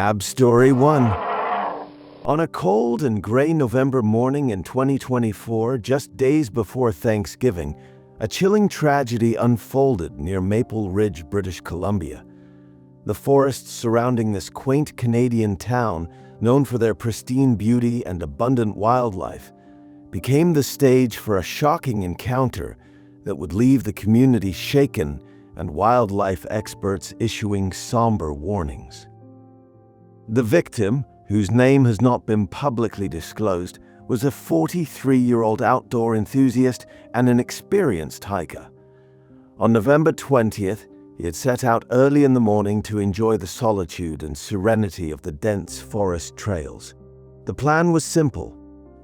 Ab Story 1. On a cold and gray November morning in 2024, just days before Thanksgiving, a chilling tragedy unfolded near Maple Ridge, British Columbia. The forests surrounding this quaint Canadian town, known for their pristine beauty and abundant wildlife, became the stage for a shocking encounter that would leave the community shaken and wildlife experts issuing somber warnings. The victim, whose name has not been publicly disclosed, was a 43-year-old outdoor enthusiast and an experienced hiker. On November 20th, he had set out early in the morning to enjoy the solitude and serenity of the dense forest trails. The plan was simple: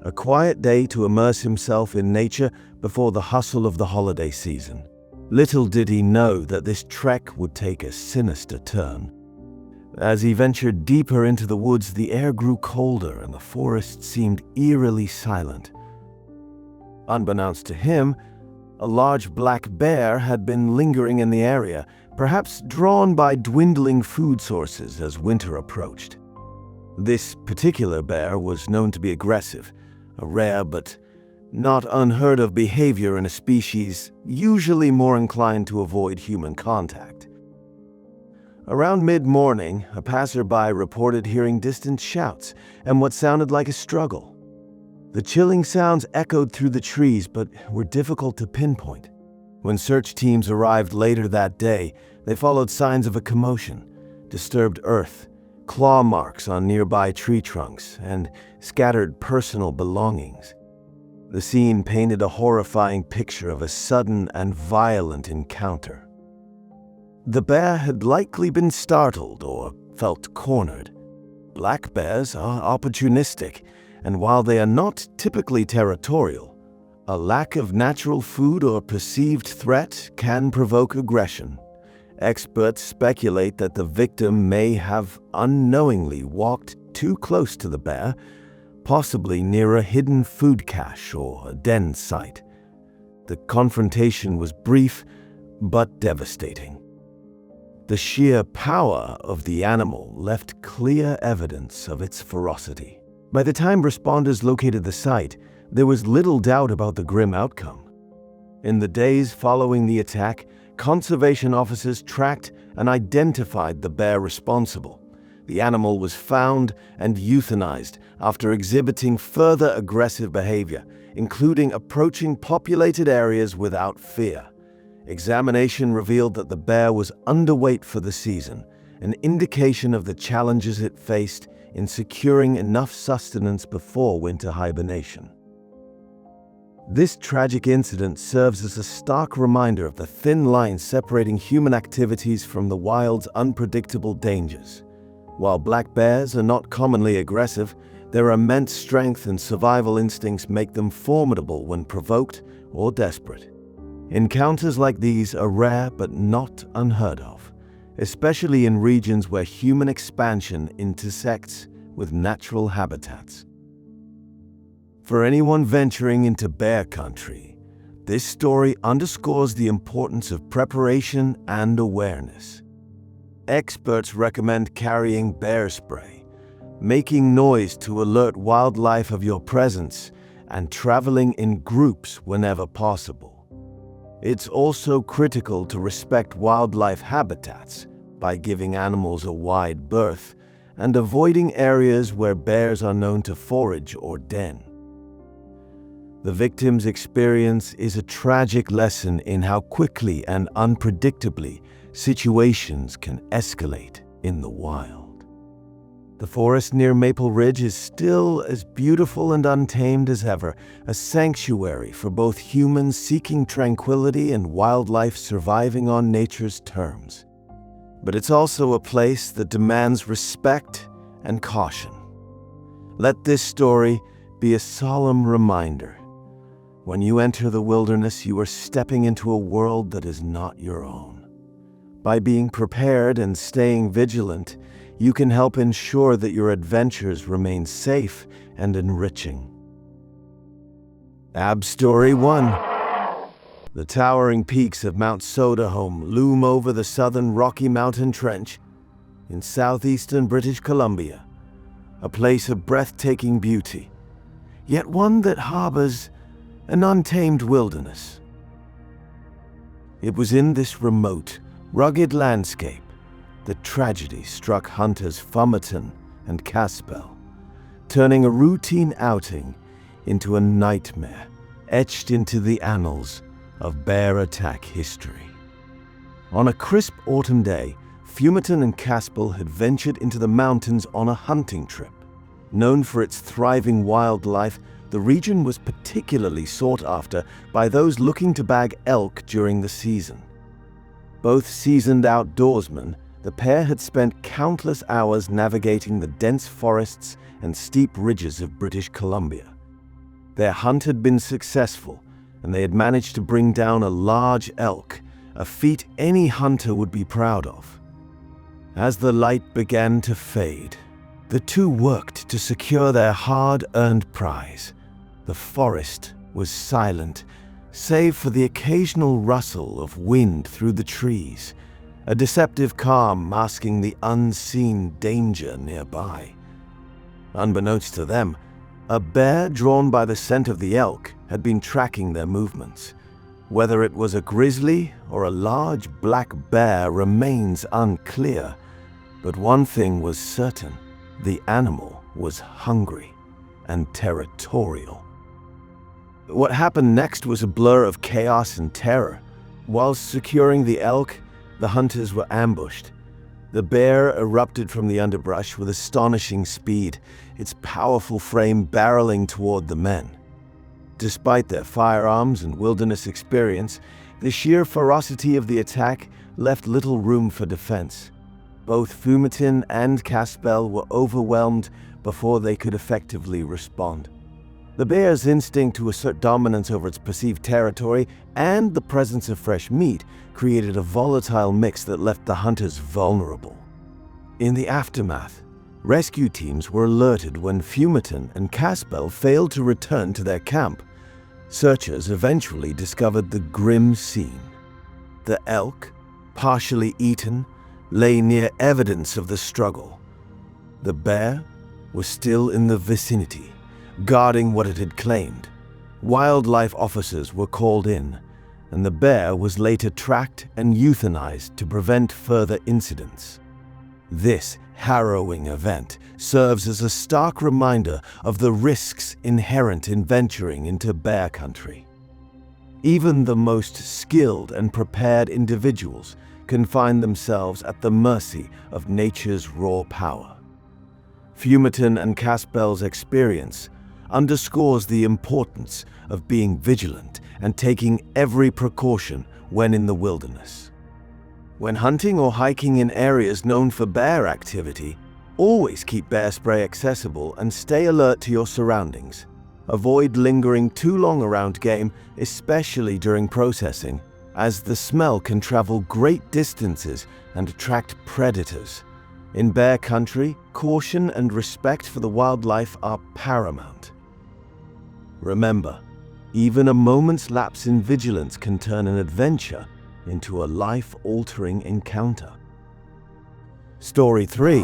a quiet day to immerse himself in nature before the hustle of the holiday season. Little did he know that this trek would take a sinister turn. As he ventured deeper into the woods, the air grew colder and the forest seemed eerily silent. Unbeknownst to him, a large black bear had been lingering in the area, perhaps drawn by dwindling food sources as winter approached. This particular bear was known to be aggressive, a rare but not unheard of behavior in a species usually more inclined to avoid human contact. Around mid-morning, a passerby reported hearing distant shouts and what sounded like a struggle. The chilling sounds echoed through the trees but were difficult to pinpoint. When search teams arrived later that day, they followed signs of a commotion: disturbed earth, claw marks on nearby tree trunks, and scattered personal belongings. The scene painted a horrifying picture of a sudden and violent encounter. The bear had likely been startled or felt cornered. Black bears are opportunistic, and while they are not typically territorial, a lack of natural food or perceived threat can provoke aggression. Experts speculate that the victim may have unknowingly walked too close to the bear, possibly near a hidden food cache or a den site. The confrontation was brief but devastating. The sheer power of the animal left clear evidence of its ferocity. By the time responders located the site, there was little doubt about the grim outcome. In the days following the attack, conservation officers tracked and identified the bear responsible. The animal was found and euthanized after exhibiting further aggressive behavior, including approaching populated areas without fear. Examination revealed that the bear was underweight for the season, an indication of the challenges it faced in securing enough sustenance before winter hibernation. This tragic incident serves as a stark reminder of the thin line separating human activities from the wild's unpredictable dangers. While black bears are not commonly aggressive, their immense strength and survival instincts make them formidable when provoked or desperate. Encounters like these are rare but not unheard of, especially in regions where human expansion intersects with natural habitats. For anyone venturing into bear country, this story underscores the importance of preparation and awareness. Experts recommend carrying bear spray, making noise to alert wildlife of your presence, and traveling in groups whenever possible. It's also critical to respect wildlife habitats by giving animals a wide berth and avoiding areas where bears are known to forage or den. The victim's experience is a tragic lesson in how quickly and unpredictably situations can escalate in the wild. The forest near Maple Ridge is still as beautiful and untamed as ever, a sanctuary for both humans seeking tranquility and wildlife surviving on nature's terms. But it's also a place that demands respect and caution. Let this story be a solemn reminder. When you enter the wilderness, you are stepping into a world that is not your own. By being prepared and staying vigilant, you can help ensure that your adventures remain safe and enriching. Ab Story 1. The towering peaks of Mount Sodahome loom over the southern Rocky Mountain Trench. in southeastern British Columbia, a place of breathtaking beauty, yet one that harbors an untamed wilderness. It was in this remote, rugged landscape that tragedy struck hunters Fumerton and Caspel, turning a routine outing into a nightmare etched into the annals of bear attack history. On a crisp autumn day, Fumerton and Caspel had ventured into the mountains on a hunting trip. Known for its thriving wildlife, the region was particularly sought after by those looking to bag elk during the season. Both seasoned outdoorsmen, the pair had spent countless hours navigating the dense forests and steep ridges of British Columbia. Their hunt had been successful, and they had managed to bring down a large elk, a feat any hunter would be proud of. As the light began to fade, the two worked to secure their hard-earned prize. The forest was silent, save for the occasional rustle of wind through the trees, a deceptive calm masking the unseen danger nearby. Unbeknownst to them, a bear drawn by the scent of the elk had been tracking their movements. Whether it was a grizzly or a large black bear remains unclear, but one thing was certain: the animal was hungry and territorial. What happened next was a blur of chaos and terror. Whilst securing the elk, the hunters were ambushed. The bear erupted from the underbrush with astonishing speed, its powerful frame barreling toward the men. Despite their firearms and wilderness experience, the sheer ferocity of the attack left little room for defense. Both Fumerton and Caspel were overwhelmed before they could effectively respond. The bear's instinct to assert dominance over its perceived territory and the presence of fresh meat created a volatile mix that left the hunters vulnerable. In the aftermath, rescue teams were alerted when Fumerton and Caspel failed to return to their camp. Searchers eventually discovered the grim scene. The elk, partially eaten, lay near evidence of the struggle. The bear was still in the vicinity, guarding what it had claimed. Wildlife officers were called in, and the bear was later tracked and euthanized to prevent further incidents. This harrowing event serves as a stark reminder of the risks inherent in venturing into bear country. Even the most skilled and prepared individuals can find themselves at the mercy of nature's raw power. Fumerton and Caspel's experience underscores the importance of being vigilant and taking every precaution when in the wilderness. When hunting or hiking in areas known for bear activity, always keep bear spray accessible and stay alert to your surroundings. Avoid lingering too long around game, especially during processing, as the smell can travel great distances and attract predators. In bear country, caution and respect for the wildlife are paramount. Remember, even a moment's lapse in vigilance can turn an adventure into a life-altering encounter. Story 3.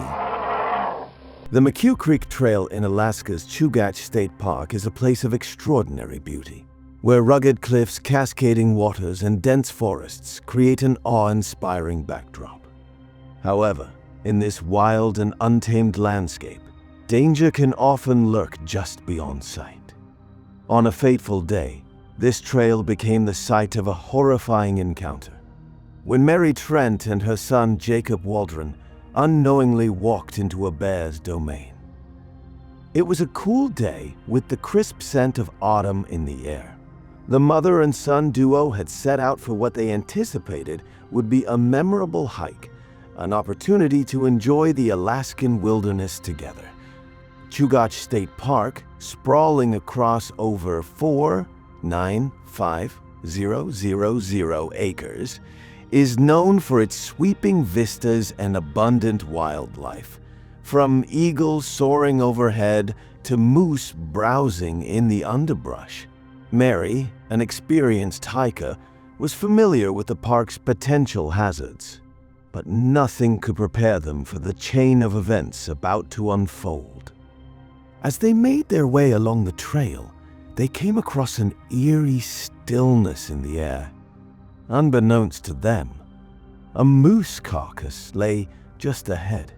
The McHugh Creek Trail in Alaska's Chugach State Park is a place of extraordinary beauty, where rugged cliffs, cascading waters, and dense forests create an awe-inspiring backdrop. However, in this wild and untamed landscape, danger can often lurk just beyond sight. On a fateful day, this trail became the site of a horrifying encounter, when Mary Trent and her son Jacob Waldron unknowingly walked into a bear's domain. It was a cool day with the crisp scent of autumn in the air. The mother and son duo had set out for what they anticipated would be a memorable hike, an opportunity to enjoy the Alaskan wilderness together. Chugach State Park, sprawling across over 4,950,000 acres, is known for its sweeping vistas and abundant wildlife, from eagles soaring overhead to moose browsing in the underbrush. Mary, an experienced hiker, was familiar with the park's potential hazards. but nothing could prepare them for the chain of events about to unfold. As they made their way along the trail, they came across an eerie stillness in the air. Unbeknownst to them, a moose carcass lay just ahead,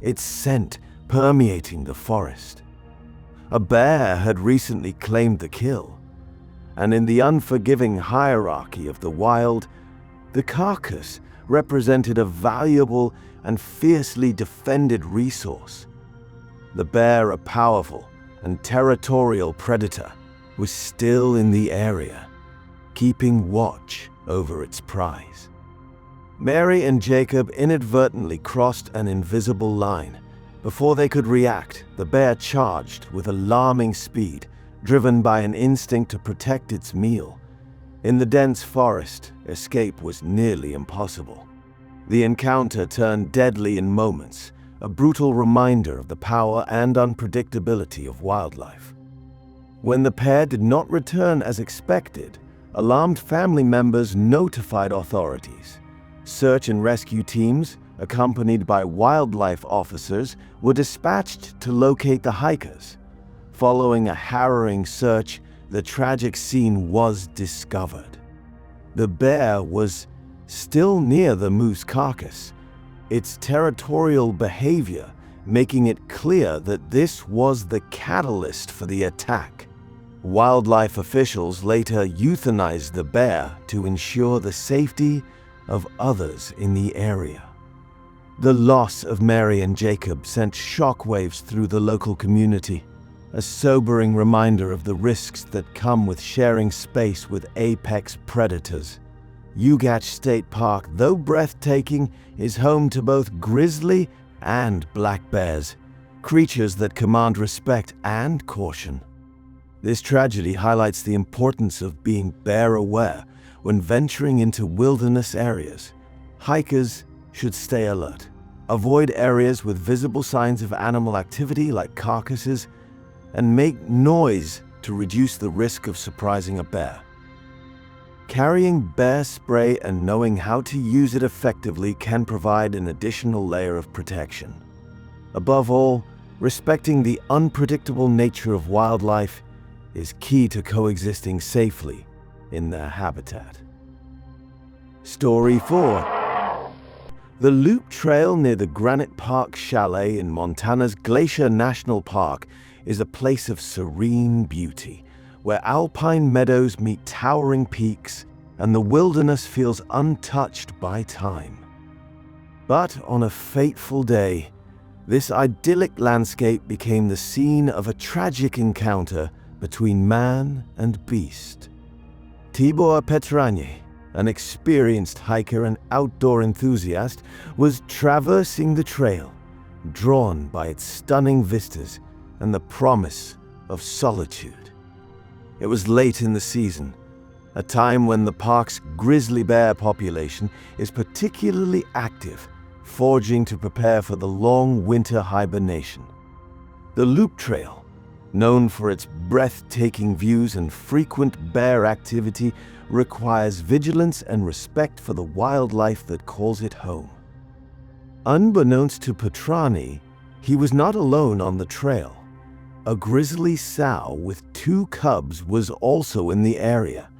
its scent permeating the forest. A bear had recently claimed the kill, and in the unforgiving hierarchy of the wild, the carcass represented a valuable and fiercely defended resource. The bear, a powerful and territorial predator, was still in the area, keeping watch over its prize. Mary and Jacob inadvertently crossed an invisible line. Before they could react, the bear charged with alarming speed, driven by an instinct to protect its meal. In the dense forest, escape was nearly impossible. The encounter turned deadly in moments, a brutal reminder of the power and unpredictability of wildlife. When the pair did not return as expected, alarmed family members notified authorities. Search and rescue teams, accompanied by wildlife officers, were dispatched to locate the hikers. Following a harrowing search, the tragic scene was discovered. The bear was still near the moose carcass, its territorial behavior making it clear that this was the catalyst for the attack. Wildlife officials later euthanized the bear to ensure the safety of others in the area. The loss of Mary and Jacob sent shockwaves through the local community, a sobering reminder of the risks that come with sharing space with apex predators. Ugach State Park, though breathtaking, is home to both grizzly and black bears, creatures that command respect and caution. This tragedy highlights the importance of being bear-aware when venturing into wilderness areas. Hikers should stay alert, avoid areas with visible signs of animal activity like carcasses, and make noise to reduce the risk of surprising a bear. Carrying bear spray and knowing how to use it effectively can provide an additional layer of protection. Above all, respecting the unpredictable nature of wildlife is key to coexisting safely in their habitat. Story 4. The Loop Trail near the Granite Park Chalet in Montana's Glacier National Park is a place of serene beauty, where alpine meadows meet towering peaks and the wilderness feels untouched by time. But on a fateful day, this idyllic landscape became the scene of a tragic encounter between man and beast. Tibor Petranie, an experienced hiker and outdoor enthusiast, was traversing the trail, drawn by its stunning vistas and the promise of solitude. It was late in the season, a time when the park's grizzly bear population is particularly active, foraging to prepare for the long winter hibernation. The Loop Trail, known for its breathtaking views and frequent bear activity, requires vigilance and respect for the wildlife that calls it home. Unbeknownst to Petrani, he was not alone on the trail. A grizzly sow with 2 cubs was also in the area,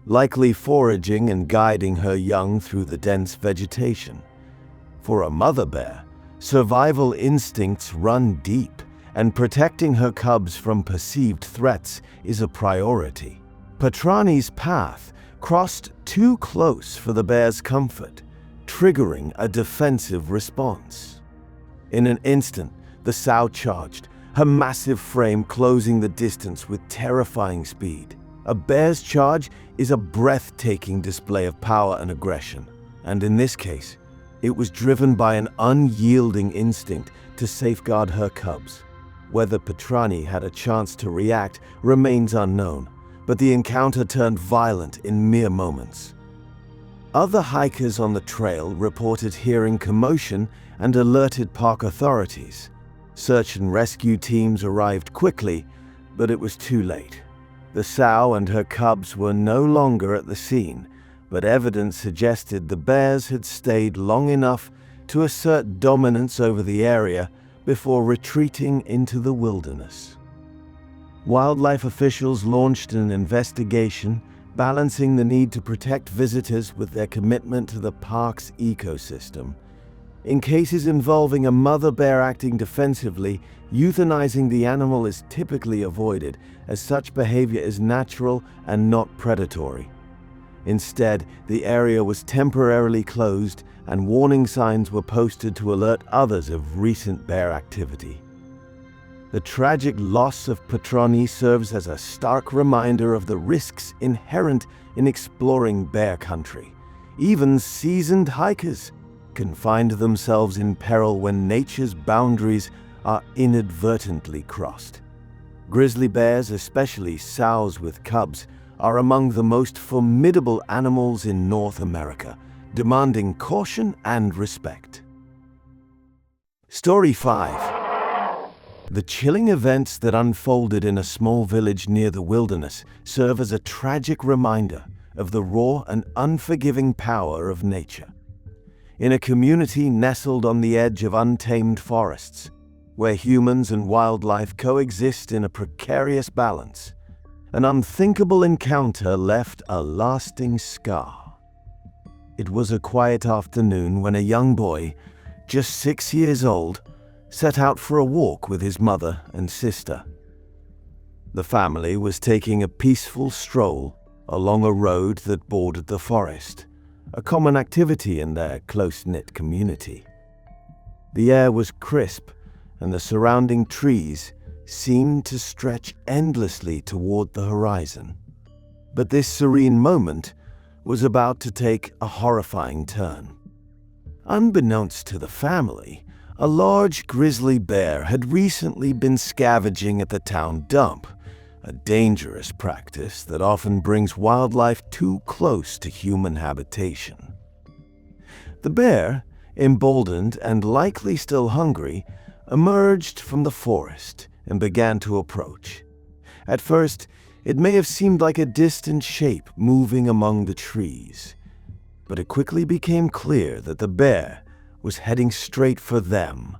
likely foraging and guiding her young through the dense vegetation. For a mother bear, survival instincts run deep, and protecting her cubs from perceived threats is a priority. Petrani's path crossed too close for the bear's comfort, triggering a defensive response. In an instant, the sow charged, her massive frame closing the distance with terrifying speed. A bear's charge is a breathtaking display of power and aggression, and in this case, it was driven by an unyielding instinct to safeguard her cubs. Whether Petrani had a chance to react remains unknown, but the encounter turned violent in mere moments. Other hikers on the trail reported hearing commotion and alerted park authorities. Search and rescue teams arrived quickly, but it was too late. The sow and her cubs were no longer at the scene, but evidence suggested the bears had stayed long enough to assert dominance over the area before retreating into the wilderness. Wildlife officials launched an investigation, balancing the need to protect visitors with their commitment to the park's ecosystem. In cases involving a mother bear acting defensively, euthanizing the animal is typically avoided, as such behavior is natural and not predatory. Instead, the area was temporarily closed and warning signs were posted to alert others of recent bear activity. The tragic loss of Petroni serves as a stark reminder of the risks inherent in exploring bear country. Even seasoned hikers can find themselves in peril when nature's boundaries are inadvertently crossed. Grizzly bears, especially sows with cubs, are among the most formidable animals in North America, demanding caution and respect. Story 5. The chilling events that unfolded in a small village near the wilderness serve as a tragic reminder of the raw and unforgiving power of nature. In a community nestled on the edge of untamed forests, where humans and wildlife coexist in a precarious balance, an unthinkable encounter left a lasting scar. It was a quiet afternoon when a young boy, just 6 years old, set out for a walk with his mother and sister. The family was taking a peaceful stroll along a road that bordered the forest, a common activity in their close-knit community. The air was crisp, and the surrounding trees seemed to stretch endlessly toward the horizon. But this serene moment was about to take a horrifying turn. Unbeknownst to the family, a large grizzly bear had recently been scavenging at the town dump, a dangerous practice that often brings wildlife too close to human habitation. The bear, emboldened and likely still hungry, emerged from the forest and began to approach. At first, it may have seemed like a distant shape moving among the trees, but it quickly became clear that the bear was heading straight for them.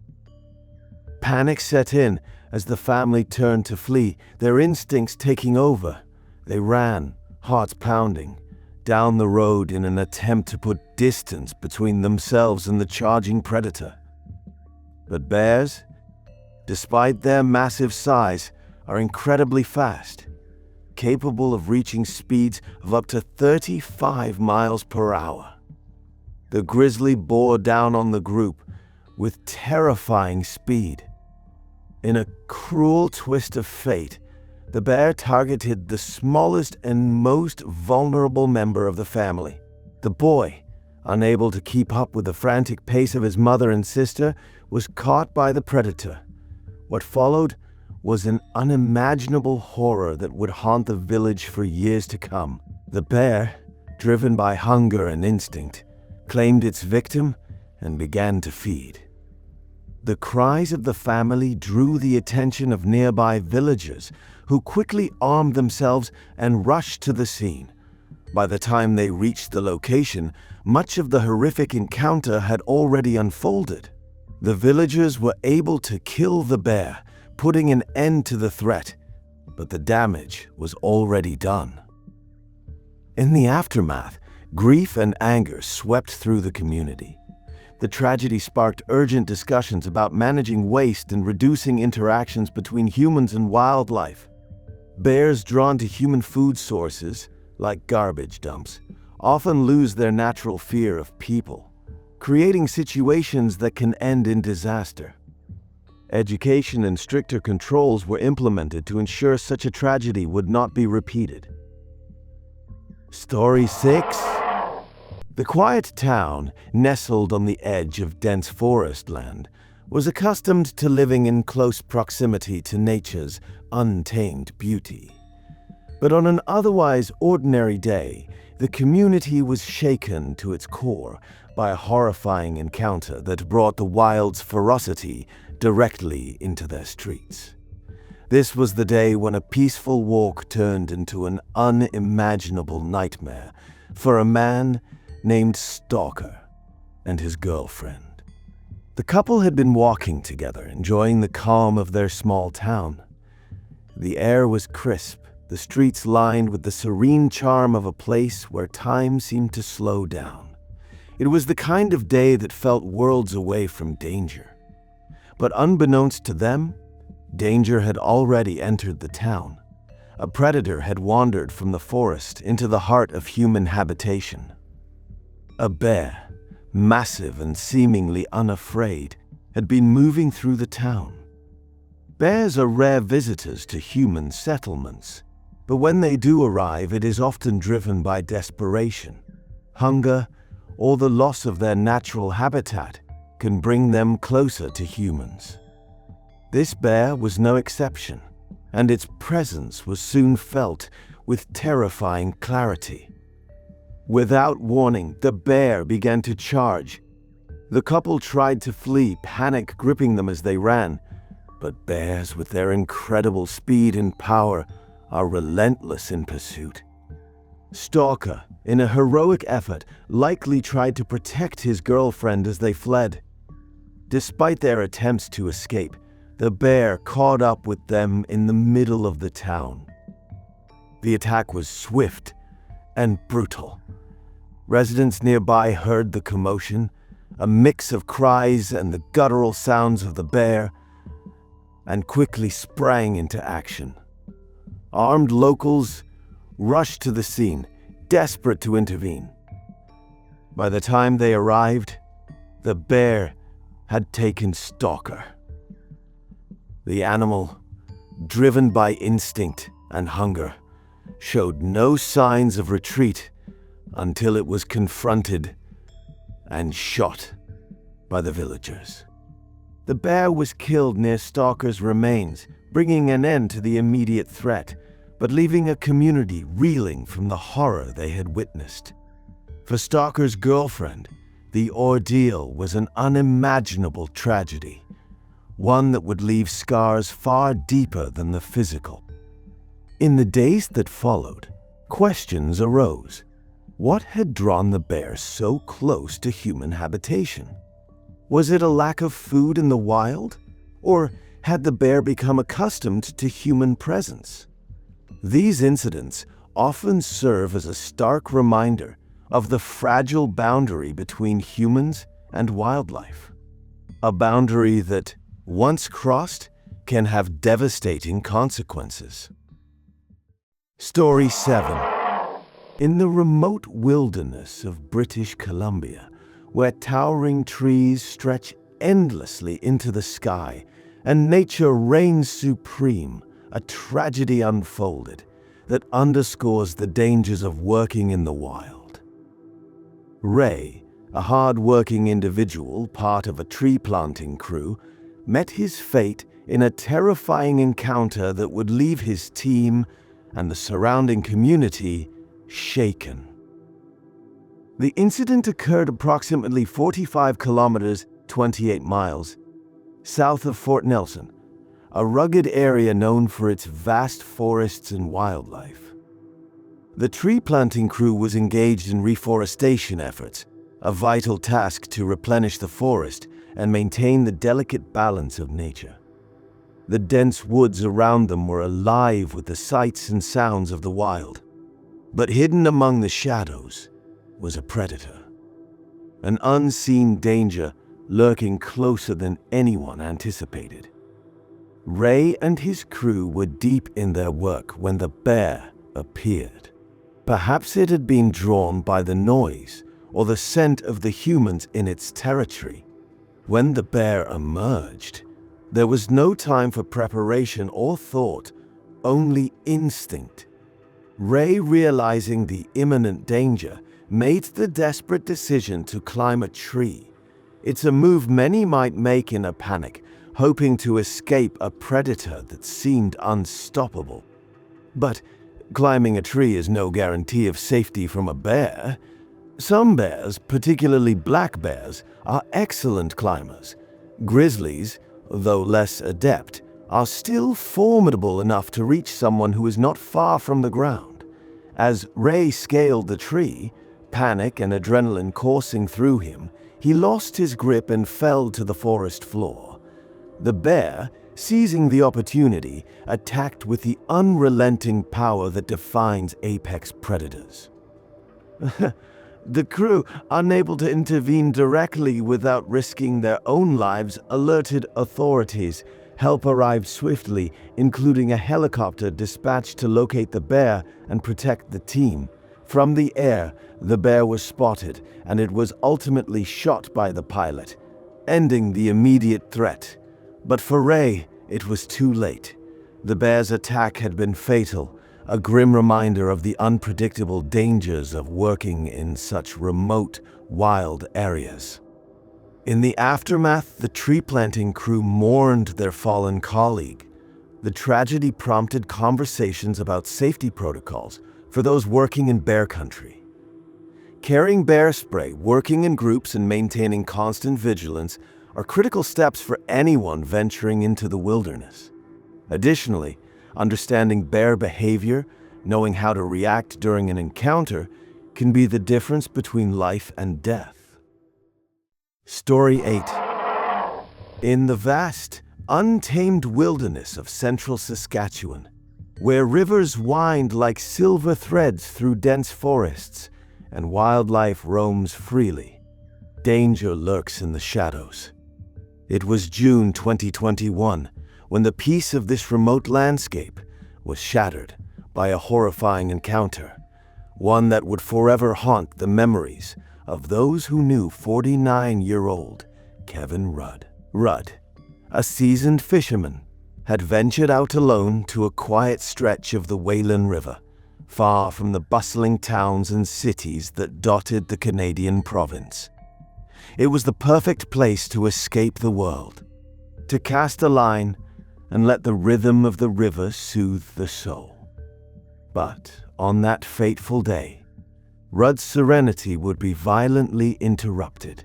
Panic set in as the family turned to flee, their instincts taking over. They ran, hearts pounding, down the road in an attempt to put distance between themselves and the charging predator. But bears, despite their massive size, are incredibly fast, capable of reaching speeds of up to 35 miles per hour. The grizzly bore down on the group with terrifying speed. In a cruel twist of fate, the bear targeted the smallest and most vulnerable member of the family. The boy, unable to keep up with the frantic pace of his mother and sister, was caught by the predator. What followed was an unimaginable horror that would haunt the village for years to come. The bear, driven by hunger and instinct, claimed its victim and began to feed. The cries of the family drew the attention of nearby villagers, who quickly armed themselves and rushed to the scene. By the time they reached the location, much of the horrific encounter had already unfolded. The villagers were able to kill the bear, putting an end to the threat, but the damage was already done. In the aftermath, grief and anger swept through the community. The tragedy sparked urgent discussions about managing waste and reducing interactions between humans and wildlife. Bears drawn to human food sources, like garbage dumps, often lose their natural fear of people, creating situations that can end in disaster. Education and stricter controls were implemented to ensure such a tragedy would not be repeated. Story 6. The quiet town, nestled on the edge of dense forest land, was accustomed to living in close proximity to nature's untamed beauty. But on an otherwise ordinary day, the community was shaken to its core by a horrifying encounter that brought the wild's ferocity directly into their streets. This was the day when a peaceful walk turned into an unimaginable nightmare for a man named Stalker and his girlfriend. The couple had been walking together, enjoying the calm of their small town. The air was crisp, the streets lined with the serene charm of a place where time seemed to slow down. It was the kind of day that felt worlds away from danger. But unbeknownst to them, danger had already entered the town. A predator had wandered from the forest into the heart of human habitation. A bear, massive and seemingly unafraid, had been moving through the town. Bears are rare visitors to human settlements, but when they do arrive, it is often driven by desperation. Hunger, or the loss of their natural habitat, can bring them closer to humans. This bear was no exception, and its presence was soon felt with terrifying clarity. Without warning, the bear began to charge. The couple tried to flee, panic gripping them as they ran, but bears, with their incredible speed and power, are relentless in pursuit. Stalker, in a heroic effort, likely tried to protect his girlfriend as they fled. Despite their attempts to escape, the bear caught up with them in the middle of the town. The attack was swift and brutal. Residents nearby heard the commotion, a mix of cries and the guttural sounds of the bear, and quickly sprang into action. Armed locals rushed to the scene, desperate to intervene. By the time they arrived, the bear had taken Stalker. The animal, driven by instinct and hunger, showed no signs of retreat until it was confronted and shot by the villagers. The bear was killed near Stalker's remains, bringing an end to the immediate threat, but leaving a community reeling from the horror they had witnessed. For Stalker's girlfriend, the ordeal was an unimaginable tragedy, one that would leave scars far deeper than the physical. In the days that followed, questions arose. What had drawn the bear so close to human habitation? Was it a lack of food in the wild, or had the bear become accustomed to human presence? These incidents often serve as a stark reminder of the fragile boundary between humans and wildlife. A boundary that, once crossed, can have devastating consequences. Story 7. In the remote wilderness of British Columbia, where towering trees stretch endlessly into the sky and nature reigns supreme, a tragedy unfolded that underscores the dangers of working in the wild. Ray, a hard-working individual, part of a tree-planting crew, met his fate in a terrifying encounter that would leave his team and the surrounding community shaken. The incident occurred approximately 45 kilometers, 28 miles, south of Fort Nelson, a rugged area known for its vast forests and wildlife. The tree-planting crew was engaged in reforestation efforts, a vital task to replenish the forest and maintain the delicate balance of nature. The dense woods around them were alive with the sights and sounds of the wild. But hidden among the shadows was a predator, an unseen danger lurking closer than anyone anticipated. Ray and his crew were deep in their work when the bear appeared. Perhaps it had been drawn by the noise or the scent of the humans in its territory. When the bear emerged, there was no time for preparation or thought, only instinct. Ray, realizing the imminent danger, made the desperate decision to climb a tree. It's a move many might make in a panic, hoping to escape a predator that seemed unstoppable. But climbing a tree is no guarantee of safety from a bear. Some bears, particularly black bears, are excellent climbers. Grizzlies, though less adept, are still formidable enough to reach someone who is not far from the ground. As Ray scaled the tree, panic and adrenaline coursing through him, he lost his grip and fell to the forest floor. The bear, seizing the opportunity, attacked with the unrelenting power that defines apex predators. The crew, unable to intervene directly without risking their own lives, alerted authorities. Help arrived swiftly, including a helicopter dispatched to locate the bear and protect the team. From the air, the bear was spotted, and it was ultimately shot by the pilot, ending the immediate threat. But for Ray, it was too late. The bear's attack had been fatal, a grim reminder of the unpredictable dangers of working in such remote, wild areas. In the aftermath, the tree planting crew mourned their fallen colleague. The tragedy prompted conversations about safety protocols for those working in bear country. Carrying bear spray, working in groups, and maintaining constant vigilance are critical steps for anyone venturing into the wilderness. Additionally, understanding bear behavior, knowing how to react during an encounter, can be the difference between life and death. Story 8. In the vast, untamed wilderness of central Saskatchewan, where rivers wind like silver threads through dense forests and wildlife roams freely, danger lurks in the shadows. It was June 2021 when the peace of this remote landscape was shattered by a horrifying encounter, one that would forever haunt the memories of those who knew 49-year-old Kevin Rudd. Rudd, a seasoned fisherman, had ventured out alone to a quiet stretch of the Wayland River, far from the bustling towns and cities that dotted the Canadian province. It was the perfect place to escape the world, to cast a line and let the rhythm of the river soothe the soul. But on that fateful day, Rudd's serenity would be violently interrupted,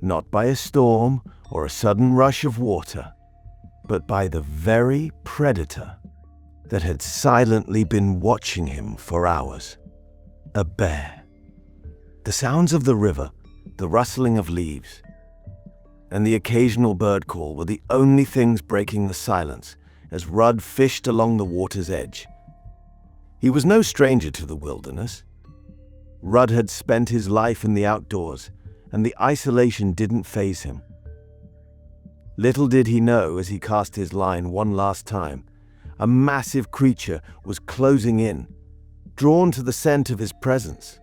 not by a storm or a sudden rush of water, but by the very predator that had silently been watching him for hours. A bear. The sounds of the river, the rustling of leaves, and the occasional bird call were the only things breaking the silence as Rudd fished along the water's edge. He was no stranger to the wilderness. Rudd had spent his life in the outdoors, and the isolation didn't faze him. Little did he know, as he cast his line one last time, a massive creature was closing in, drawn to the scent of his presence.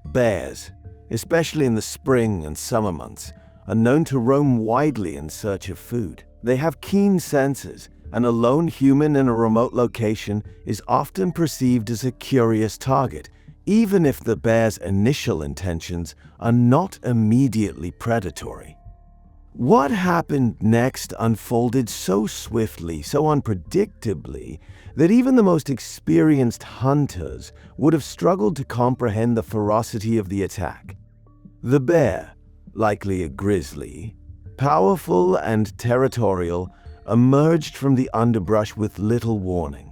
Bears, especially in the spring and summer months, are known to roam widely in search of food. They have keen senses, and a lone human in a remote location is often perceived as a curious target, even if the bear's initial intentions are not immediately predatory. What happened next unfolded so swiftly, so unpredictably, that even the most experienced hunters would have struggled to comprehend the ferocity of the attack. The bear, likely a grizzly, powerful and territorial, emerged from the underbrush with little warning.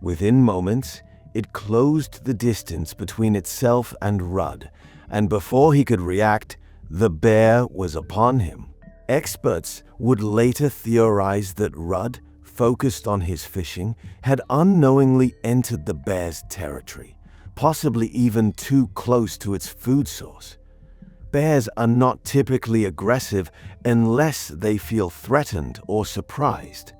Within moments, it closed the distance between itself and Rudd, and before he could react, the bear was upon him. Experts would later theorize that Rudd, focused on his fishing, had unknowingly entered the bear's territory, possibly even too close to its food source. Bears are not typically aggressive unless they feel threatened or surprised.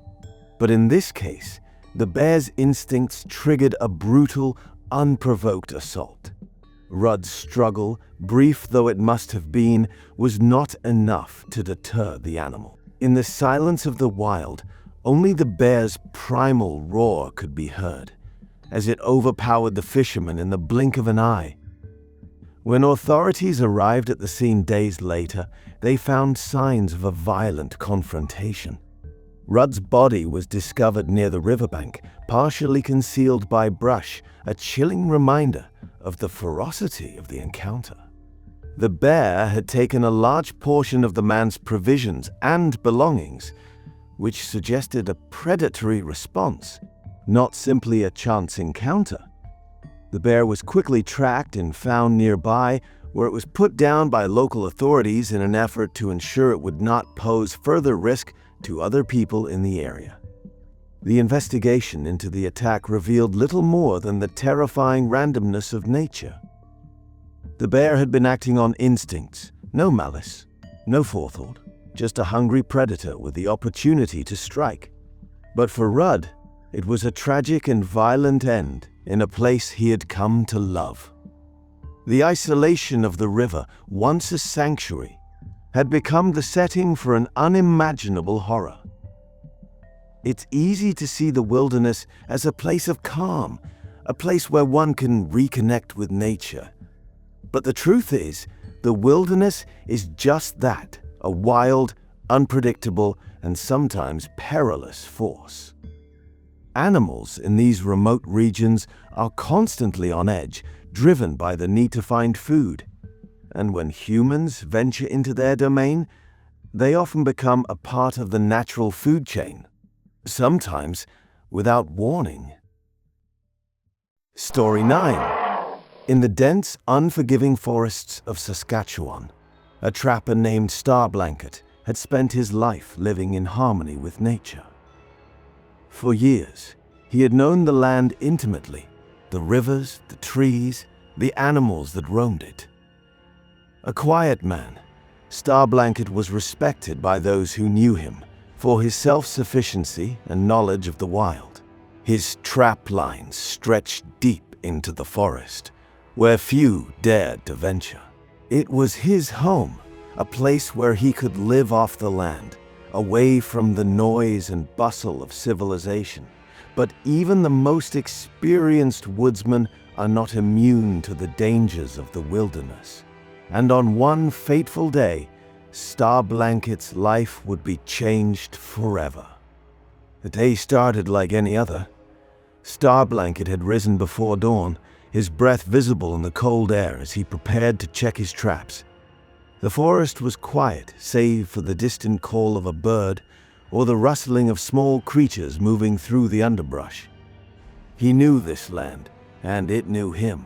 But in this case, the bear's instincts triggered a brutal, unprovoked assault. Rudd's struggle, brief though it must have been, was not enough to deter the animal. In the silence of the wild, only the bear's primal roar could be heard, as it overpowered the fisherman in the blink of an eye. When authorities arrived at the scene days later, they found signs of a violent confrontation. Rudd's body was discovered near the riverbank, partially concealed by brush, a chilling reminder of the ferocity of the encounter. The bear had taken a large portion of the man's provisions and belongings, which suggested a predatory response, not simply a chance encounter. The bear was quickly tracked and found nearby, where it was put down by local authorities in an effort to ensure it would not pose further risk to other people in the area. The investigation into the attack revealed little more than the terrifying randomness of nature. The bear had been acting on instincts, no malice, no forethought, just a hungry predator with the opportunity to strike. But for Rudd, it was a tragic and violent end in a place he had come to love. The isolation of the river, once a sanctuary, had become the setting for an unimaginable horror. It's easy to see the wilderness as a place of calm, a place where one can reconnect with nature. But the truth is, the wilderness is just that, a wild, unpredictable, and sometimes perilous force. Animals in these remote regions are constantly on edge, driven by the need to find food. And when humans venture into their domain, they often become a part of the natural food chain, sometimes without warning. Story 9. In the dense, unforgiving forests of Saskatchewan, a trapper named Starblanket had spent his life living in harmony with nature. For years, he had known the land intimately, the rivers, the trees, the animals that roamed it. A quiet man, Starblanket was respected by those who knew him for his self-sufficiency and knowledge of the wild. His trap lines stretched deep into the forest, where few dared to venture. It was his home, a place where he could live off the land, away from the noise and bustle of civilization. But even the most experienced woodsmen are not immune to the dangers of the wilderness. And on one fateful day, Starblanket's life would be changed forever. The day started like any other. Starblanket had risen before dawn, his breath visible in the cold air as he prepared to check his traps. The forest was quiet, save for the distant call of a bird or the rustling of small creatures moving through the underbrush. He knew this land, and it knew him.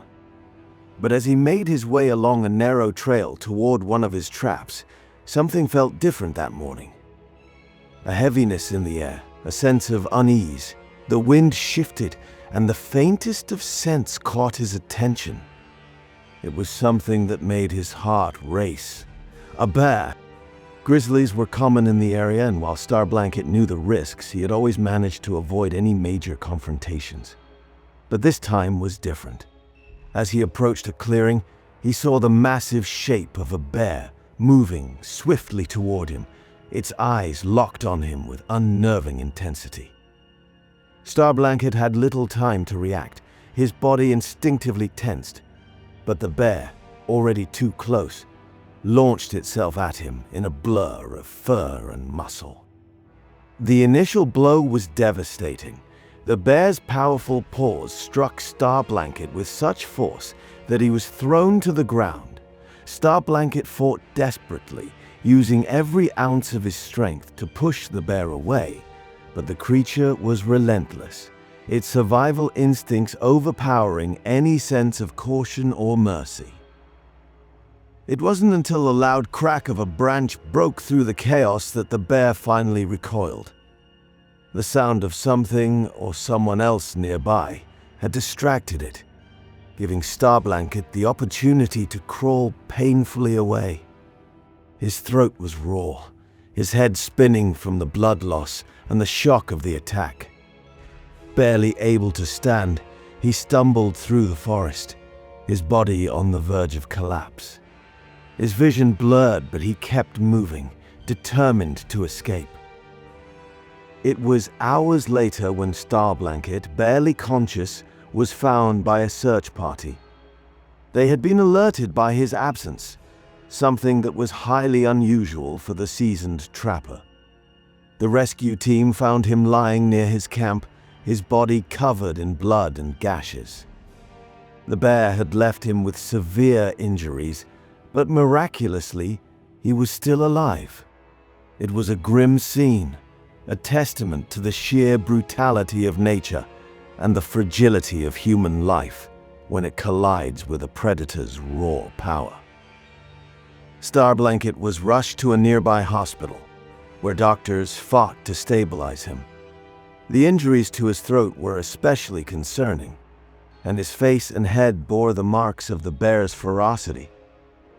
But as he made his way along a narrow trail toward one of his traps, something felt different that morning. A heaviness in the air, a sense of unease. The wind shifted, and the faintest of scents caught his attention. It was something that made his heart race. A bear. Grizzlies were common in the area, and while Starblanket knew the risks, he had always managed to avoid any major confrontations. But this time was different. As he approached a clearing, he saw the massive shape of a bear moving swiftly toward him, its eyes locked on him with unnerving intensity. Starblanket had little time to react, his body instinctively tensed. But the bear, already too close, launched itself at him in a blur of fur and muscle. The initial blow was devastating. The bear's powerful paws struck Starblanket with such force that he was thrown to the ground. Starblanket fought desperately, using every ounce of his strength to push the bear away, but the creature was relentless, its survival instincts overpowering any sense of caution or mercy. It wasn't until a loud crack of a branch broke through the chaos that the bear finally recoiled. The sound of something or someone else nearby had distracted it, giving Starblanket the opportunity to crawl painfully away. His throat was raw, his head spinning from the blood loss and the shock of the attack. Barely able to stand, he stumbled through the forest, his body on the verge of collapse. His vision blurred, but he kept moving, determined to escape. It was hours later when Starblanket, barely conscious, was found by a search party. They had been alerted by his absence, something that was highly unusual for the seasoned trapper. The rescue team found him lying near his camp, his body covered in blood and gashes. The bear had left him with severe injuries, but miraculously, he was still alive. It was a grim scene, a testament to the sheer brutality of nature and the fragility of human life when it collides with a predator's raw power. Starblanket was rushed to a nearby hospital, where doctors fought to stabilize him. The injuries to his throat were especially concerning, and his face and head bore the marks of the bear's ferocity.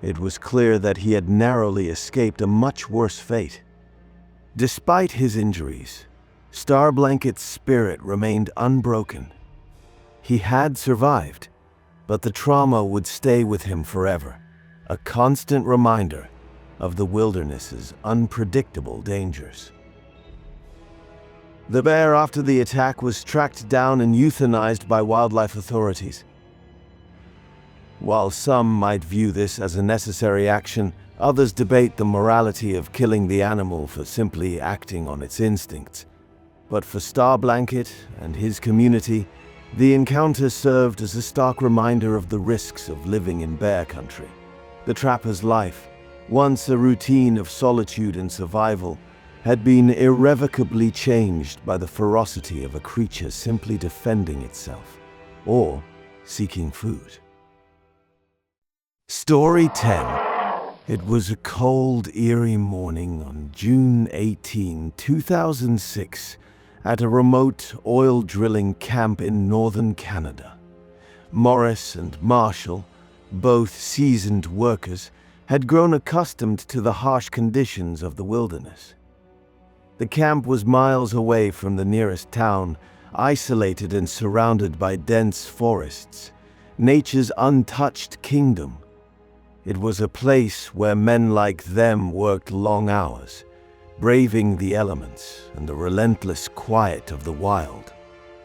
It was clear that he had narrowly escaped a much worse fate. Despite his injuries, Starblanket's spirit remained unbroken. He had survived, but the trauma would stay with him forever, a constant reminder of the wilderness's unpredictable dangers. The bear after the attack was tracked down and euthanized by wildlife authorities. While some might view this as a necessary action, others debate the morality of killing the animal for simply acting on its instincts. But for Starblanket and his community, the encounter served as a stark reminder of the risks of living in bear country. The trapper's life, once a routine of solitude and survival, had been irrevocably changed by the ferocity of a creature simply defending itself or seeking food. Story 10. It was a cold, eerie morning on June 18, 2006, at a remote oil drilling camp in northern Canada. Morris and Marshall, both seasoned workers, had grown accustomed to the harsh conditions of the wilderness. The camp was miles away from the nearest town, isolated and surrounded by dense forests, nature's untouched kingdom. It was a place where men like them worked long hours, braving the elements and the relentless quiet of the wild.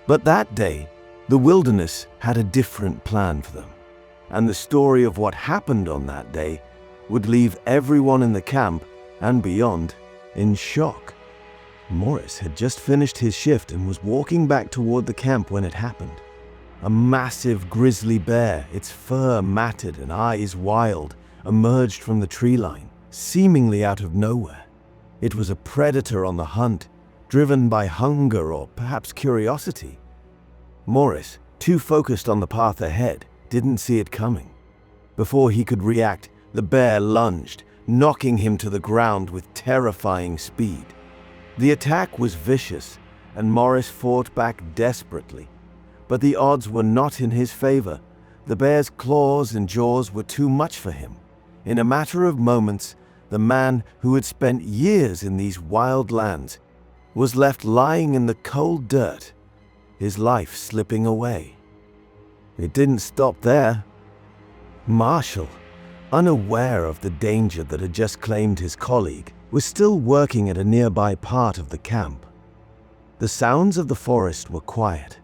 But that day, the wilderness had a different plan for them, and the story of what happened on that day would leave everyone in the camp and beyond in shock. Morris had just finished his shift and was walking back toward the camp when it happened. A massive grizzly bear, its fur matted and eyes wild, emerged from the tree line, seemingly out of nowhere. It was a predator on the hunt, driven by hunger or perhaps curiosity. Morris, too focused on the path ahead, didn't see it coming. Before he could react, the bear lunged, knocking him to the ground with terrifying speed. The attack was vicious, and Morris fought back desperately. But the odds were not in his favor. The bear's claws and jaws were too much for him. In a matter of moments, the man who had spent years in these wild lands was left lying in the cold dirt, his life slipping away. It didn't stop there. Marshall, unaware of the danger that had just claimed his colleague, was still working at a nearby part of the camp. The sounds of the forest were quiet.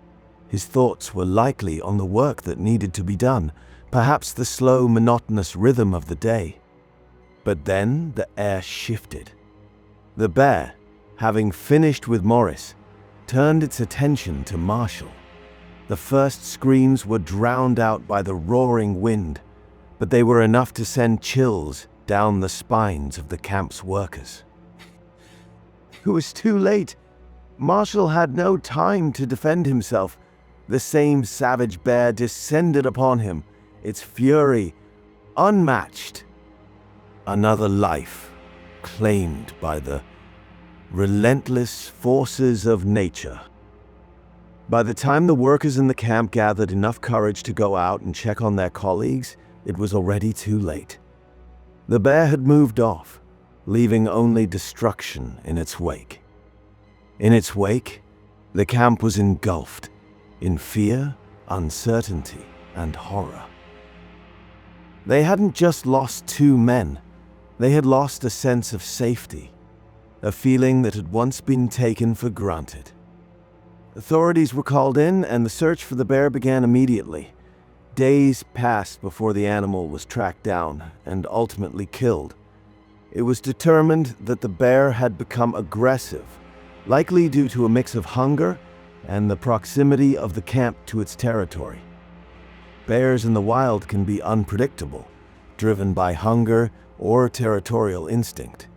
His thoughts were likely on the work that needed to be done, perhaps the slow, monotonous rhythm of the day. But then the air shifted. The bear, having finished with Morris, turned its attention to Marshall. The first screams were drowned out by the roaring wind, but they were enough to send chills down the spines of the camp's workers. It was too late. Marshall had no time to defend himself. The same savage bear descended upon him, its fury unmatched. Another life claimed by the relentless forces of nature. By the time the workers in the camp gathered enough courage to go out and check on their colleagues, it was already too late. The bear had moved off, leaving only destruction in its wake. In its wake, the camp was engulfed in fear, uncertainty, and horror. They hadn't just lost 2 men, they had lost a sense of safety, a feeling that had once been taken for granted. Authorities were called in, and the search for the bear began immediately. Days passed before the animal was tracked down and ultimately killed. It was determined that the bear had become aggressive, likely due to a mix of hunger and the proximity of the camp to its territory. Bears in the wild can be unpredictable, driven by hunger or territorial instinct.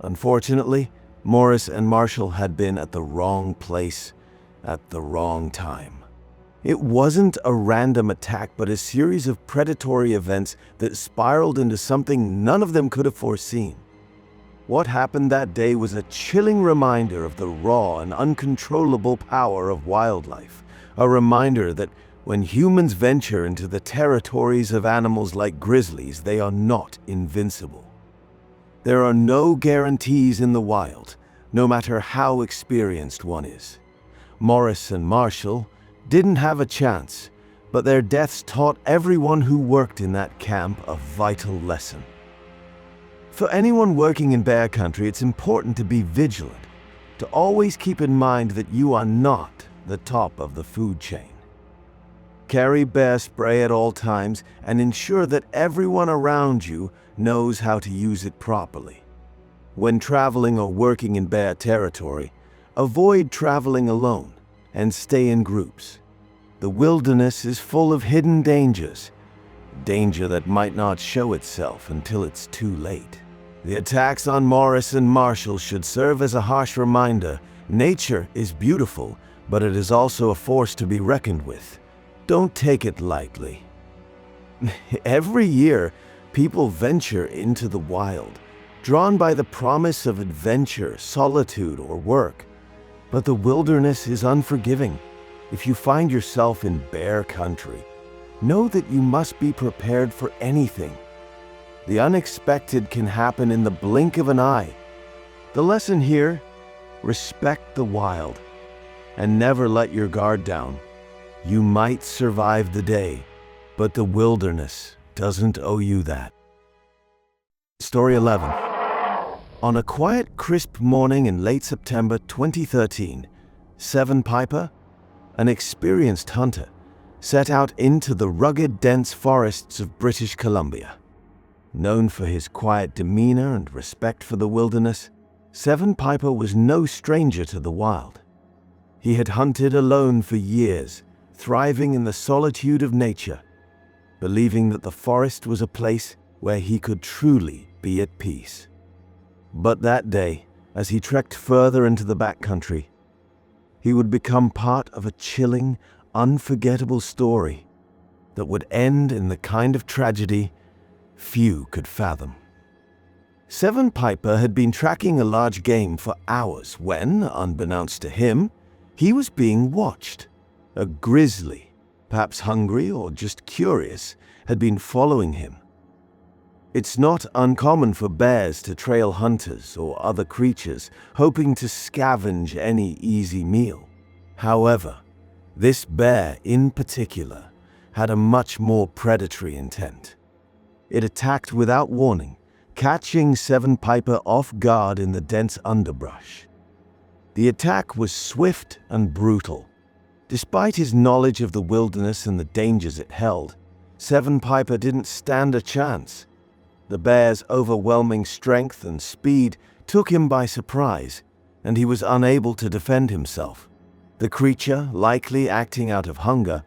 Unfortunately, Morris and Marshall had been at the wrong place at the wrong time. It wasn't a random attack, but a series of predatory events that spiraled into something none of them could have foreseen. What happened that day was a chilling reminder of the raw and uncontrollable power of wildlife, a reminder that when humans venture into the territories of animals like grizzlies, they are not invincible. There are no guarantees in the wild, no matter how experienced one is. Morris and Marshall didn't have a chance, but their deaths taught everyone who worked in that camp a vital lesson. For anyone working in bear country, it's important to be vigilant, to always keep in mind that you are not the top of the food chain. Carry bear spray at all times and ensure that everyone around you knows how to use it properly. When traveling or working in bear territory, avoid traveling alone and stay in groups. The wilderness is full of hidden dangers, danger that might not show itself until it's too late. The attacks on Morris and Marshall should serve as a harsh reminder. Nature is beautiful, but it is also a force to be reckoned with. Don't take it lightly. Every year, people venture into the wild, drawn by the promise of adventure, solitude, or work. But the wilderness is unforgiving. If you find yourself in bear country, know that you must be prepared for anything. The unexpected can happen in the blink of an eye. The lesson here: respect the wild and never let your guard down. You might survive the day, but the wilderness doesn't owe you that. Story 11. On a quiet, crisp morning in late September 2013, Seven Piper, an experienced hunter, set out into the rugged, dense forests of British Columbia. Known for his quiet demeanor and respect for the wilderness, Seven Piper was no stranger to the wild. He had hunted alone for years, thriving in the solitude of nature, believing that the forest was a place where he could truly be at peace. But that day, as he trekked further into the backcountry, he would become part of a chilling, unforgettable story that would end in the kind of tragedy few could fathom. Seven Piper had been tracking a large game for hours when, unbeknownst to him, he was being watched. A grizzly, perhaps hungry or just curious, had been following him. It's not uncommon for bears to trail hunters or other creatures, hoping to scavenge any easy meal. However, this bear in particular had a much more predatory intent. It attacked without warning, catching Seven Piper off guard in the dense underbrush. The attack was swift and brutal. Despite his knowledge of the wilderness and the dangers it held, Seven Piper didn't stand a chance. The bear's overwhelming strength and speed took him by surprise, and he was unable to defend himself. The creature, likely acting out of hunger,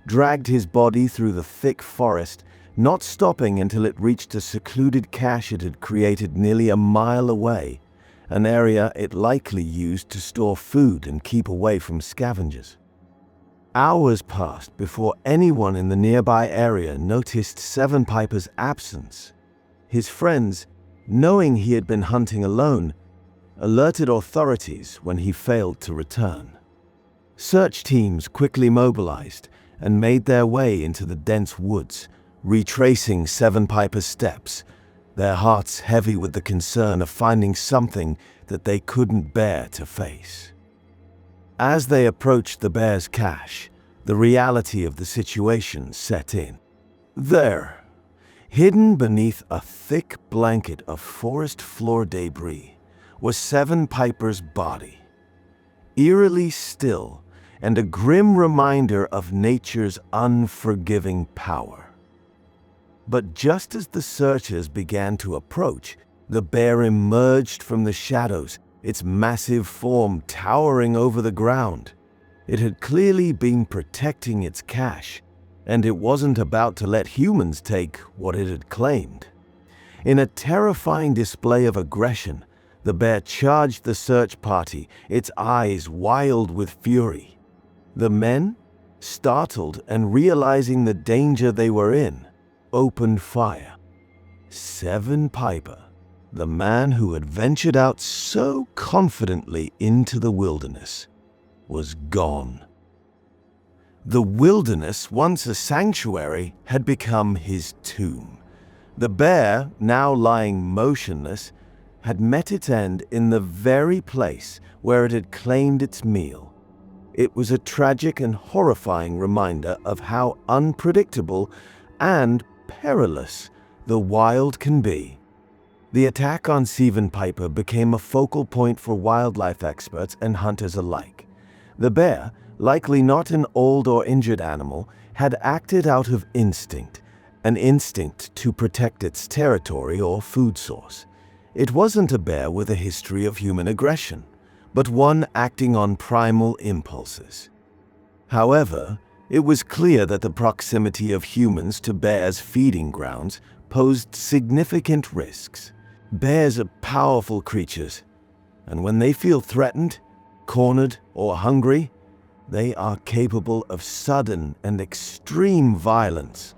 dragged his body through the thick forest, not stopping until it reached a secluded cache it had created nearly a mile away, an area it likely used to store food and keep away from scavengers. Hours passed before anyone in the nearby area noticed Seven Piper's absence. His friends, knowing he had been hunting alone, alerted authorities when he failed to return. Search teams quickly mobilized and made their way into the dense woods, retracing Seven Piper's steps, their hearts heavy with the concern of finding something that they couldn't bear to face. As they approached the bear's cache, the reality of the situation set in. There, hidden beneath a thick blanket of forest floor debris, was Seven Piper's body, eerily still and a grim reminder of nature's unforgiving power. But just as the searchers began to approach, the bear emerged from the shadows, its massive form towering over the ground. It had clearly been protecting its cache, and it wasn't about to let humans take what it had claimed. In a terrifying display of aggression, The bear charged the search party, its eyes wild with fury. The men, startled and realizing the danger they were in, opened fire. Seven Piper, the man who had ventured out so confidently into the wilderness, was gone. The wilderness, once a sanctuary, had become his tomb. The bear, now lying motionless, had met its end in the very place where it had claimed its meal. It was a tragic and horrifying reminder of how unpredictable and perilous the wild can be. The attack on Seven Piper became a focal point for wildlife experts and hunters alike. The bear, likely not an old or injured animal, had acted out of instinct, an instinct to protect its territory or food source. It wasn't a bear with a history of human aggression, but one acting on primal impulses. However, it was clear that the proximity of humans to bears' feeding grounds posed significant risks. Bears are powerful creatures, and when they feel threatened, cornered, or hungry, they are capable of sudden and extreme violence.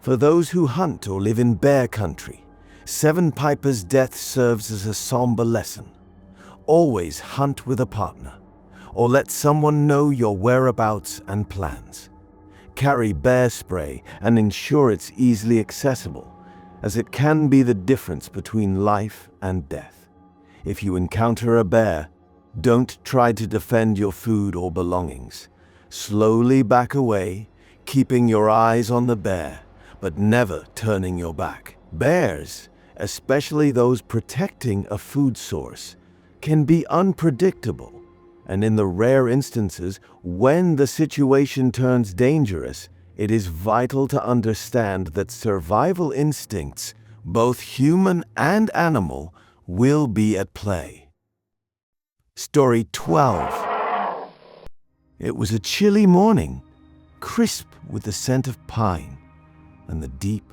For those who hunt or live in bear country, Seven Piper's death serves as a somber lesson. Always hunt with a partner, or let someone know your whereabouts and plans. Carry bear spray and ensure it's easily accessible, as it can be the difference between life and death. If you encounter a bear, don't try to defend your food or belongings. Slowly back away, keeping your eyes on the bear, but never turning your back. Bears, especially those protecting a food source, can be unpredictable, and in the rare instances when the situation turns dangerous, it is vital to understand that survival instincts, both human and animal, will be at play. Story 12. It was a chilly morning, crisp with the scent of pine and the deep,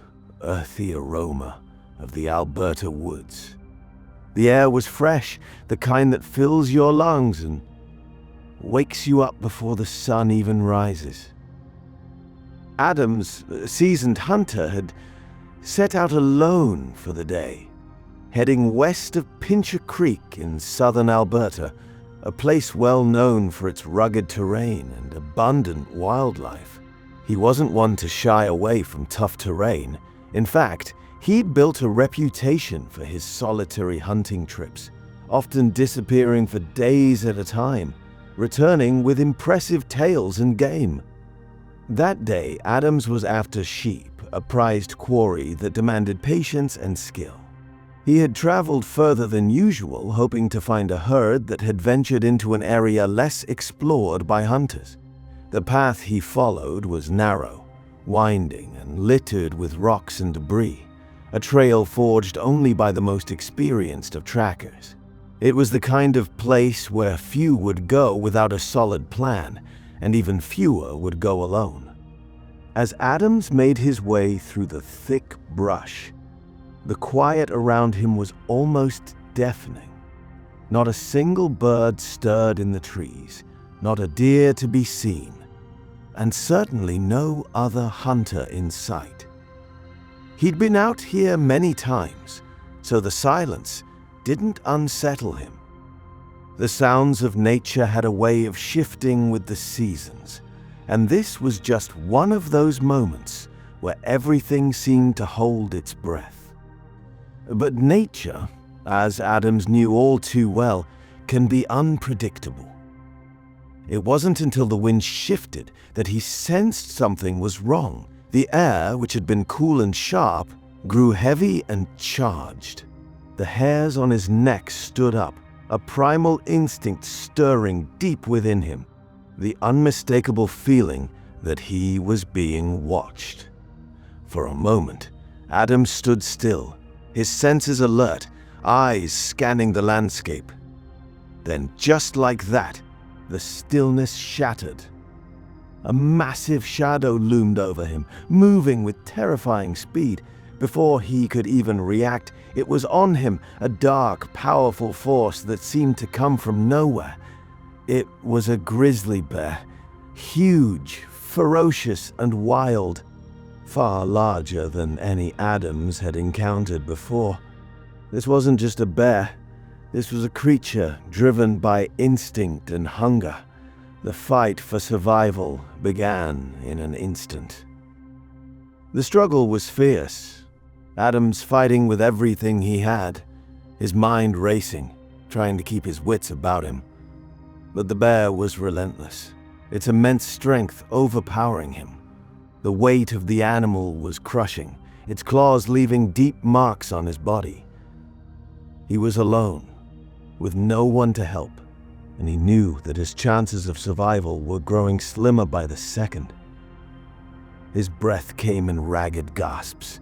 earthy aroma of the Alberta woods. The air was fresh, the kind that fills your lungs and wakes you up before the sun even rises. Adams, a seasoned hunter, had set out alone for the day, heading west of Pincher Creek in southern Alberta, a place well known for its rugged terrain and abundant wildlife. He wasn't one to shy away from tough terrain. In fact, he'd built a reputation for his solitary hunting trips, often disappearing for days at a time, returning with impressive tales and game. That day, Adams was after sheep, a prized quarry that demanded patience and skill. He had traveled further than usual, hoping to find a herd that had ventured into an area less explored by hunters. The path he followed was narrow, winding, and littered with rocks and debris, a trail forged only by the most experienced of trackers. It was the kind of place where few would go without a solid plan, and even fewer would go alone. As Adams made his way through the thick brush, the quiet around him was almost deafening. Not a single bird stirred in the trees, not a deer to be seen, and certainly no other hunter in sight. He'd been out here many times, so the silence didn't unsettle him. The sounds of nature had a way of shifting with the seasons, and this was just one of those moments where everything seemed to hold its breath. But nature, as Adams knew all too well, can be unpredictable. It wasn't until the wind shifted that he sensed something was wrong. The air, which had been cool and sharp, grew heavy and charged. The hairs on his neck stood up, a primal instinct stirring deep within him, the unmistakable feeling that he was being watched. For a moment, Adams stood still, his senses alert, eyes scanning the landscape. Then, just like that, the stillness shattered. A massive shadow loomed over him, moving with terrifying speed, Before he could even react, it was on him, a dark, powerful force that seemed to come from nowhere. It was a grizzly bear, huge, ferocious, and wild, far larger than any Adams had encountered before. This wasn't just a bear. This was a creature driven by instinct and hunger. The fight for survival began in an instant. The struggle was fierce. Adams fighting with everything he had, his mind racing, trying to keep his wits about him. But the bear was relentless, its immense strength overpowering him. The weight of the animal was crushing, its claws leaving deep marks on his body. He was alone, with no one to help, and he knew that his chances of survival were growing slimmer by the second. His breath came in ragged gasps,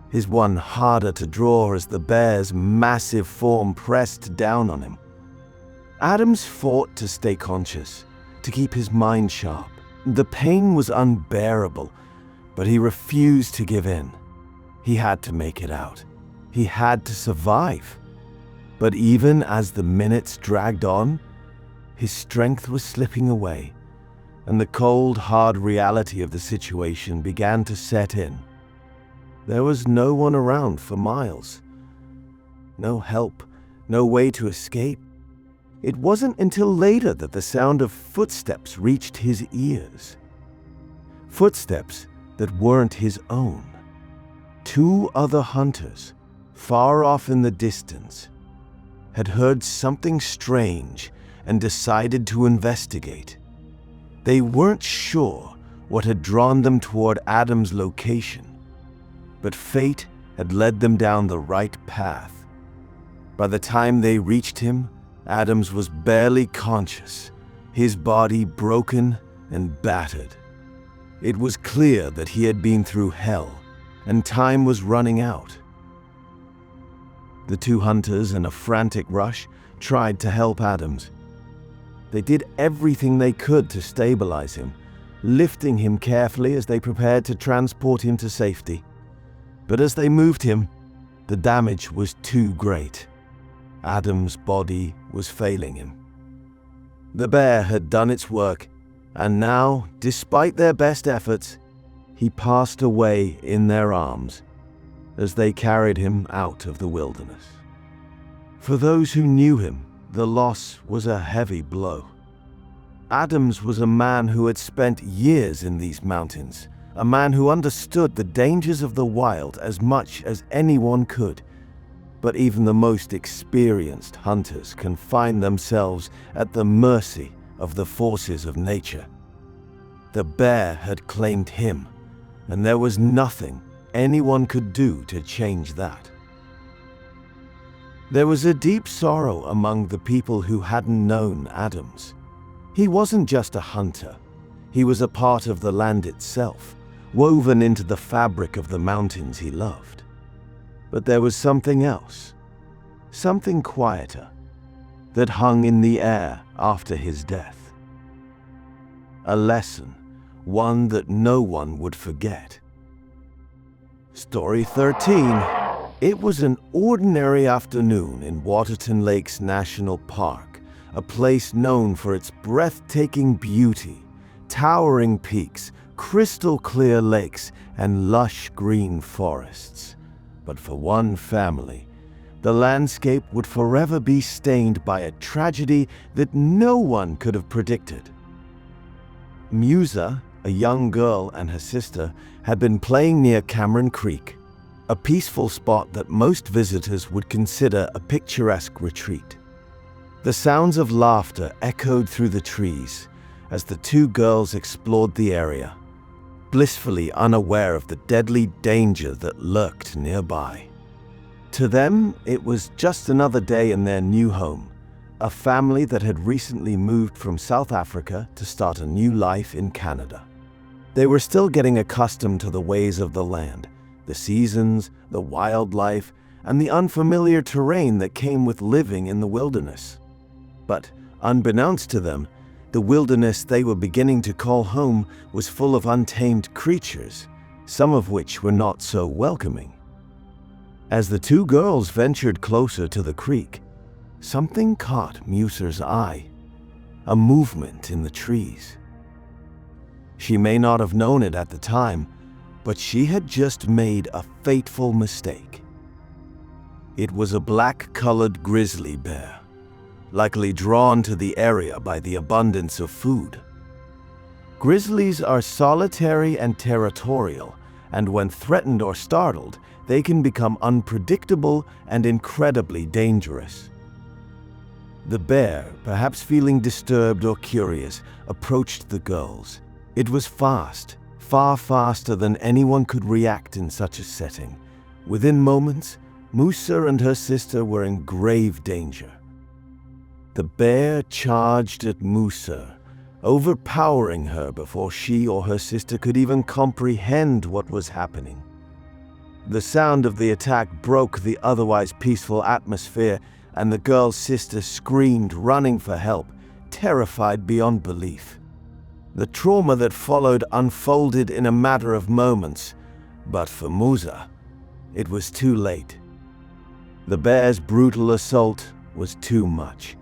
his one harder to draw as the bear's massive form pressed down on him. Adams fought to stay conscious, to keep his mind sharp. The pain was unbearable, but he refused to give in. He had to make it out. He had to survive. But even as the minutes dragged on, his strength was slipping away, and the cold, hard reality of the situation began to set in. There was no one around for miles. No help, no way to escape. It wasn't until later that the sound of footsteps reached his ears. Footsteps that weren't his own. 2 other hunters, far off in the distance, had heard something strange and decided to investigate. They weren't sure what had drawn them toward Adams' location, but fate had led them down the right path. By the time they reached him, Adams was barely conscious, his body broken and battered. It was clear that he had been through hell, and time was running out. The 2 hunters, in a frantic rush, tried to help Adams. They did everything they could to stabilize him, lifting him carefully as they prepared to transport him to safety. But as they moved him, the damage was too great. Adams' body was failing him. The bear had done its work, and now, despite their best efforts, he passed away in their arms as they carried him out of the wilderness. For those who knew him, the loss was a heavy blow. Adams was a man who had spent years in these mountains, a man who understood the dangers of the wild as much as anyone could. But even the most experienced hunters can find themselves at the mercy of the forces of nature. The bear had claimed him, and there was nothing anyone could do to change that. There was a deep sorrow among the people who hadn't known Adams. He wasn't just a hunter. He was a part of the land itself, woven into the fabric of the mountains he loved. But there was something else, something quieter, that hung in the air after his death. A lesson, one that no one would forget. Story 13. It was an ordinary afternoon in Waterton Lakes National Park, a place known for its breathtaking beauty, towering peaks, crystal clear lakes, and lush green forests. But for one family, the landscape would forever be stained by a tragedy that no one could have predicted. Musa, a young girl, and her sister had been playing near Cameron Creek, a peaceful spot that most visitors would consider a picturesque retreat. The sounds of laughter echoed through the trees as the 2 girls explored the area, blissfully unaware of the deadly danger that lurked nearby. To them, it was just another day in their new home, a family that had recently moved from South Africa to start a new life in Canada. They were still getting accustomed to the ways of the land, the seasons, the wildlife, and the unfamiliar terrain that came with living in the wilderness. But unbeknownst to them, the wilderness they were beginning to call home was full of untamed creatures, some of which were not so welcoming. As the two girls ventured closer to the creek, something caught Muser's eye, a movement in the trees. She may not have known it at the time, but she had just made a fateful mistake. It was a black-colored grizzly bear, likely drawn to the area by the abundance of food. Grizzlies are solitary and territorial, and when threatened or startled, they can become unpredictable and incredibly dangerous. The bear, perhaps feeling disturbed or curious, approached the girls. It was fast, far faster than anyone could react in such a setting. Within moments, Musa and her sister were in grave danger. The bear charged at Musa, overpowering her before she or her sister could even comprehend what was happening. The sound of the attack broke the otherwise peaceful atmosphere, and the girl's sister screamed, running for help, terrified beyond belief. The trauma that followed unfolded in a matter of moments, but for Musa, it was too late. The bear's brutal assault was too much.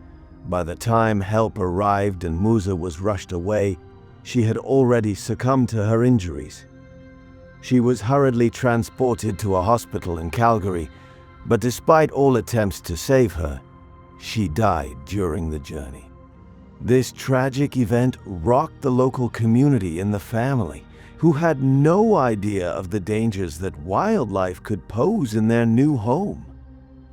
By the time help arrived and Musa was rushed away, she had already succumbed to her injuries. She was hurriedly transported to a hospital in Calgary, but despite all attempts to save her, she died during the journey. This tragic event rocked the local community and the family, who had no idea of the dangers that wildlife could pose in their new home.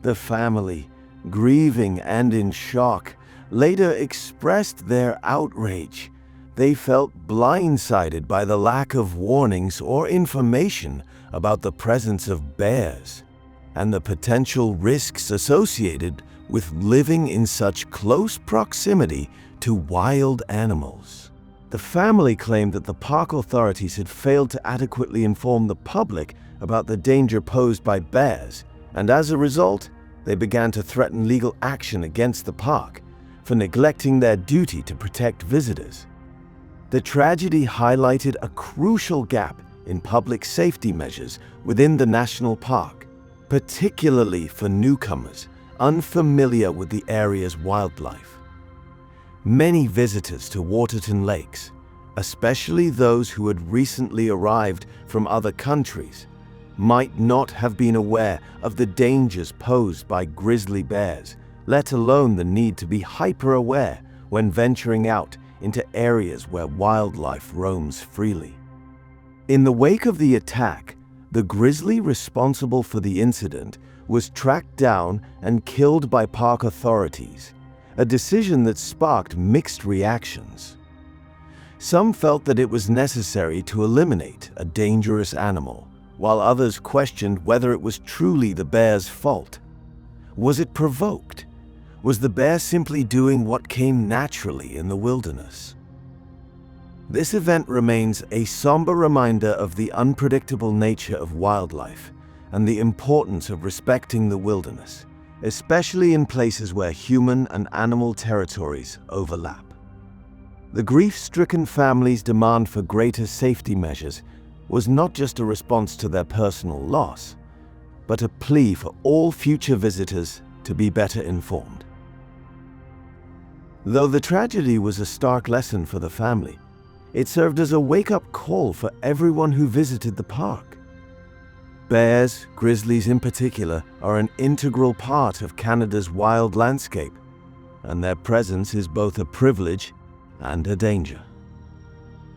The family, grieving and in shock, later expressed their outrage. They felt blindsided by the lack of warnings or information about the presence of bears and the potential risks associated with living in such close proximity to wild animals. The family claimed that the park authorities had failed to adequately inform the public about the danger posed by bears, and as a result, they began to threaten legal action against the park for neglecting their duty to protect visitors. The tragedy highlighted a crucial gap in public safety measures within the national park, particularly for newcomers unfamiliar with the area's wildlife. Many visitors to Waterton Lakes, especially those who had recently arrived from other countries, might not have been aware of the dangers posed by grizzly bears, let alone the need to be hyper-aware when venturing out into areas where wildlife roams freely. In the wake of the attack, the grizzly responsible for the incident was tracked down and killed by park authorities, a decision that sparked mixed reactions. Some felt that it was necessary to eliminate a dangerous animal, while others questioned whether it was truly the bear's fault. Was it provoked? Was the bear simply doing what came naturally in the wilderness? This event remains a somber reminder of the unpredictable nature of wildlife and the importance of respecting the wilderness, especially in places where human and animal territories overlap. The grief-stricken family's demand for greater safety measures was not just a response to their personal loss, but a plea for all future visitors to be better informed. Though the tragedy was a stark lesson for the family, it served as a wake-up call for everyone who visited the park. Bears, grizzlies in particular, are an integral part of Canada's wild landscape, and their presence is both a privilege and a danger.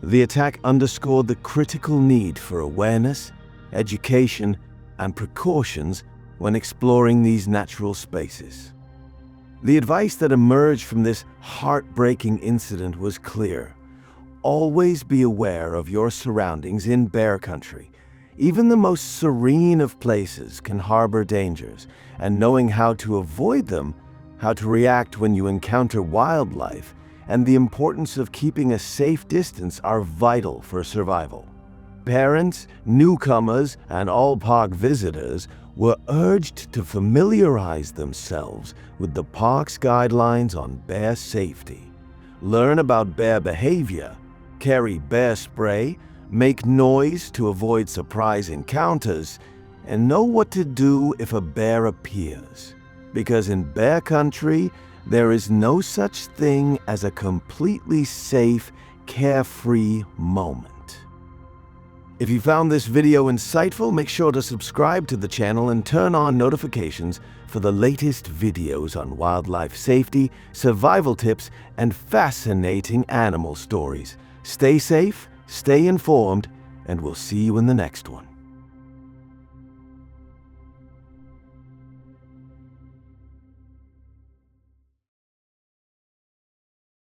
The attack underscored the critical need for awareness, education, and precautions when exploring these natural spaces. The advice that emerged from this heartbreaking incident was clear. Always be aware of your surroundings in bear country. Even the most serene of places can harbor dangers, and knowing how to avoid them, how to react when you encounter wildlife, and the importance of keeping a safe distance are vital for survival. Parents, newcomers, and all park visitors were urged to familiarize themselves with the park's guidelines on bear safety, learn about bear behavior, carry bear spray, make noise to avoid surprise encounters, and know what to do if a bear appears. Because in bear country, there is no such thing as a completely safe, carefree moment. If you found this video insightful, make sure to subscribe to the channel and turn on notifications for the latest videos on wildlife safety, survival tips, and fascinating animal stories. Stay safe, stay informed, and we'll see you in the next one.